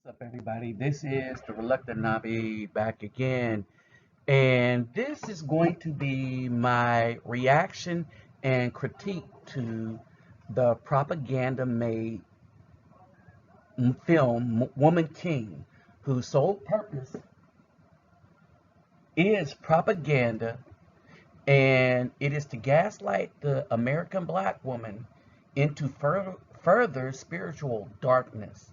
What's up, everybody? This is the Reluctant Nabi back again, and this is going to be my reaction and critique to the propaganda made film Woman King, whose sole purpose is propaganda, and it is to gaslight the American black woman into further spiritual darkness.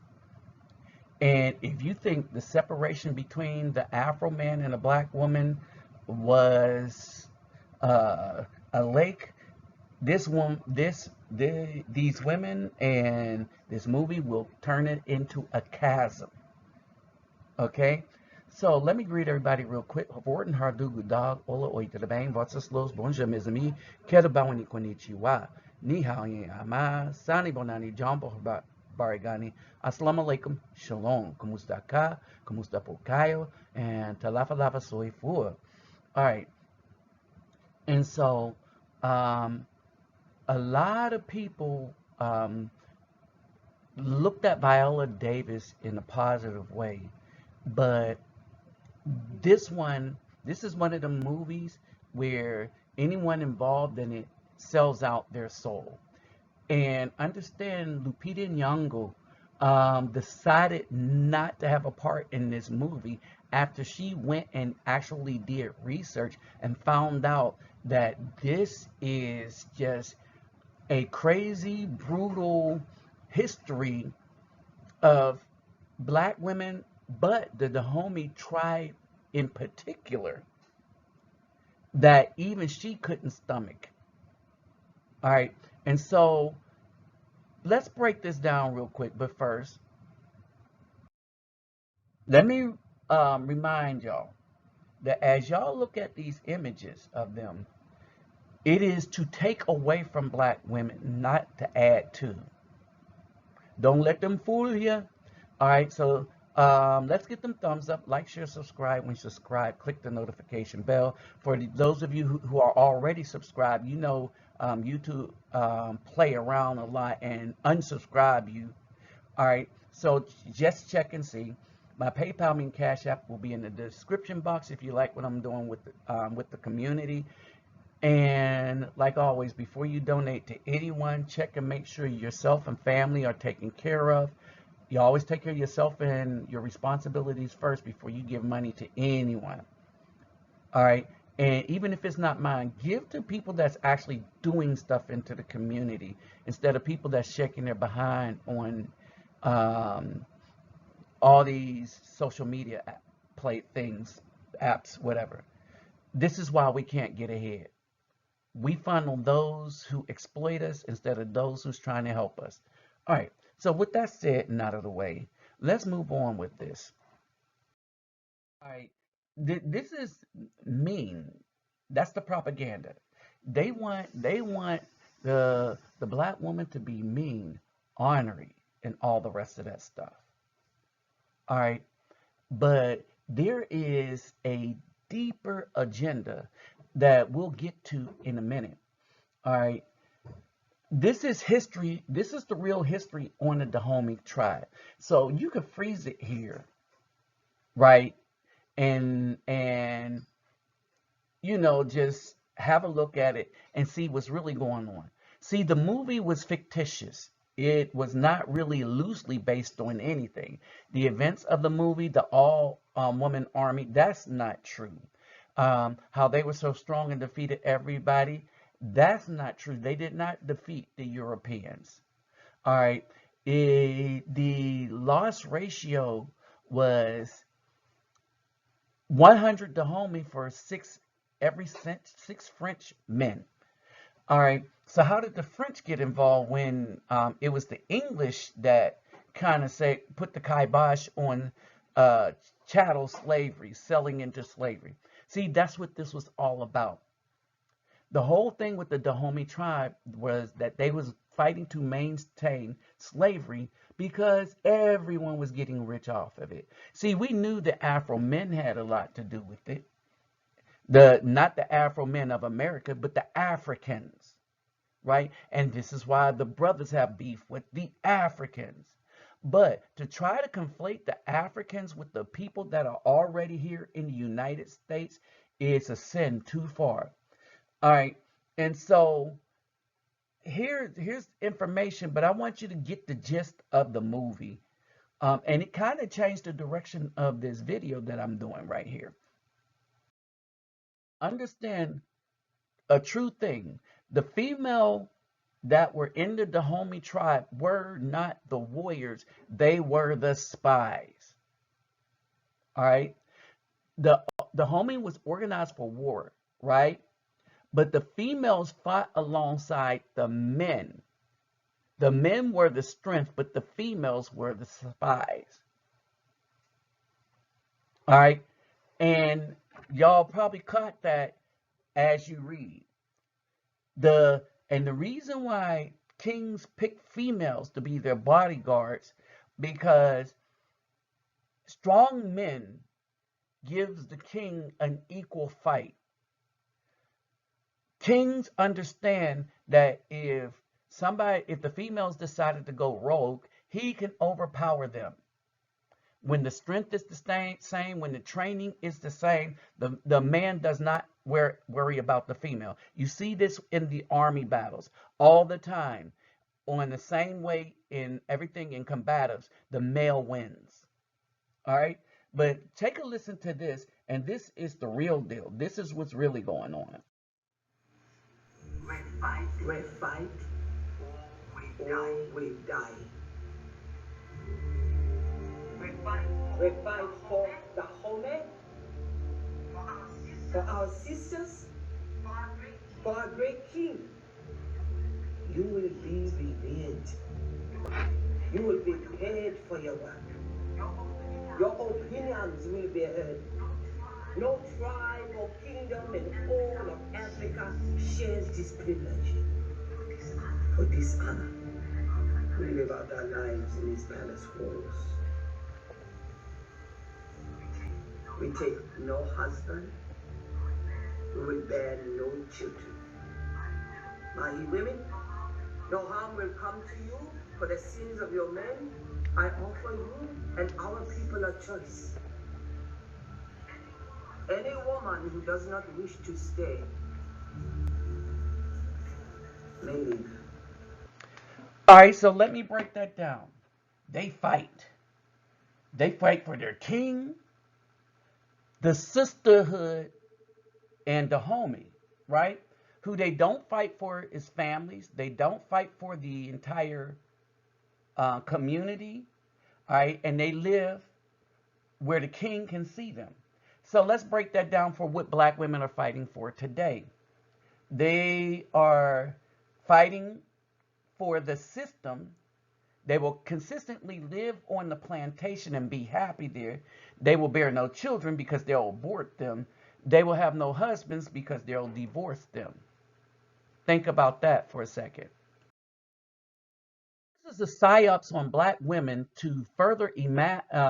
And if you think the separation between the Afro man and a black woman was a lake, these women and this movie will turn it into a chasm. Okay? So let me greet everybody real quick. Horten hardugu dog, ola oita the bang, votsas los bonjour mes amis, ketabawani konnichiwa, ni hao yin ama, sani bonani jumbo barigani, assalamu alaikum, shalom, kumusta ka, kumusta po kayo, and talafa lava soy fua. All right, and so um, a lot of people looked at Viola Davis in a positive way, but this one, this is one of the movies where anyone involved in it sells out their soul. And understand Lupita Nyong'o decided not to have a part in this movie after she went and actually did research and found out that this is just a crazy, brutal history of black women, but the Dahomey tribe in particular, that even she couldn't stomach. All right, and so let's break this down real quick. But first, let me remind y'all that as y'all look at these images of them, it is to take away from black women, not to add to. Don't let them fool you. All right, so let's get them thumbs up, like, share, subscribe. When you subscribe, click the notification bell. For those of you who are already subscribed, you know YouTube play around a lot and unsubscribe you. All right, so just check and see. My PayPal and Cash App will be in the description box if you like what I'm doing with the community. And like always, before you donate to anyone, check and make sure yourself and family are taken care of. You always take care of yourself and your responsibilities first before you give money to anyone. All right. And even if it's not mine, give to people that's actually doing stuff into the community instead of people that's shaking their behind on um, all these social media play things, apps, whatever. This is why we can't get ahead. We funnel those who exploit us instead of those who's trying to help us. All right. So with that said and out of the way, let's move on with this. All right. This is mean. That's the propaganda. They want the black woman to be mean, ornery, and all the rest of that stuff. All right. But there is a deeper agenda that we'll get to in a minute. All right. This is history. This is the real history on the Dahomey tribe. So you could freeze it here, right? And just have a look at it and see what's really going on. See, the movie was fictitious. It was not really loosely based on anything. The events of the movie, the all woman army, that's not true. How they were so strong and defeated everybody, that's not true. They did not defeat the Europeans. All right. The loss ratio was 100 Dahomey for six French men. All right. So how did the French get involved when it was the English that kind of put the kibosh on uh, chattel slavery, selling into slavery? See, that's what this was all about. The whole thing with the Dahomey tribe was that they was fighting to maintain slavery because everyone was getting rich off of it. See, we knew the Afro men had a lot to do with it. Not the Afro men of America, but the Africans, right? And this is why the brothers have beef with the Africans. But to try to conflate the Africans with the people that are already here in the United States is a sin too far. All right. And so here's information, but I want you to get the gist of the movie. And it kind of changed the direction of this video that I'm doing right here. Understand a true thing. The female that were in the Dahomey tribe were not the warriors. They were the spies. All right. The Dahomey was organized for war, right? But the females fought alongside the men. The men were the strength, but the females were the spies. All right. And y'all probably caught that as you read. The reason why kings pick females to be their bodyguards, because strong men gives the king an equal fight. Kings understand that if the females decided to go rogue, he can overpower them. When the strength is the same, when the training is the same, the man does not worry about the female. You see this in the army battles all the time. On the same way in everything in combatives, the male wins. All right? But take a listen to this, and this is the real deal. This is what's really going on. We fight, or we die. We fight for the home, for our sisters, for our great king. You will be revenged. You will be paid for your work. Your opinions will be heard. No tribe or kingdom in all of Africa shares this privilege. For dishonor, we live out our lives in his palace halls. We take no husband. We will bear no children. My women, no harm will come to you for the sins of your men. I offer you and our people a choice. Any woman who does not wish to stay may leave. All right, so let me break that down. They fight. They fight for their king, the sisterhood, and the homie, right? Who they don't fight for is families. They don't fight for the entire community, all right? And they live where the king can see them. So let's break that down for what black women are fighting for today. They are fighting for the system. They will consistently live on the plantation and be happy there. They will bear no children because they'll abort them. They will have no husbands because they'll divorce them. Think about that for a second. This is a psyops on black women to further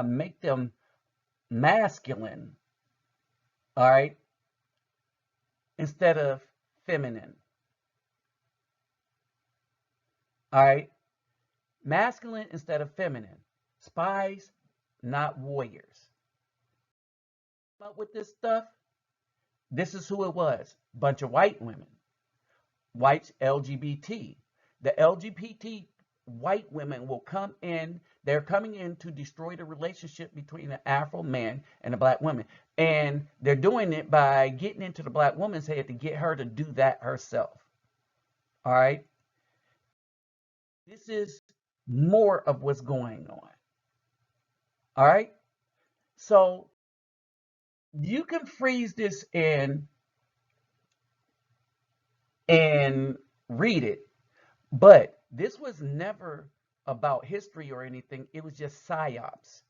make them masculine, all right, instead of feminine. All right, masculine instead of feminine. Spies, not warriors. But with this stuff, this is who it was. Bunch of white women. Whites, LGBT. The LGBT white women will come in. They're coming in to destroy the relationship between the Afro man and the black woman. And they're doing it by getting into the black woman's head to get her to do that herself. All right. This is more of what's going on. All right. So you can freeze this in and read it, but this was never about history or anything. It was just psyops.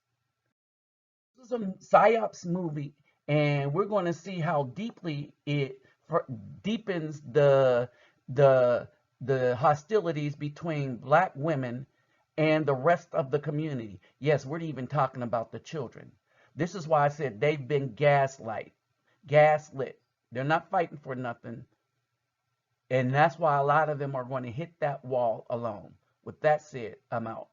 This is a psyops movie, and we're going to see how deeply it deepens the hostilities between black women and the rest of the community. Yes, we're even talking about the children. This is why I said they've been gaslit. They're not fighting for nothing. And that's why a lot of them are going to hit that wall alone. With that said, I'm out.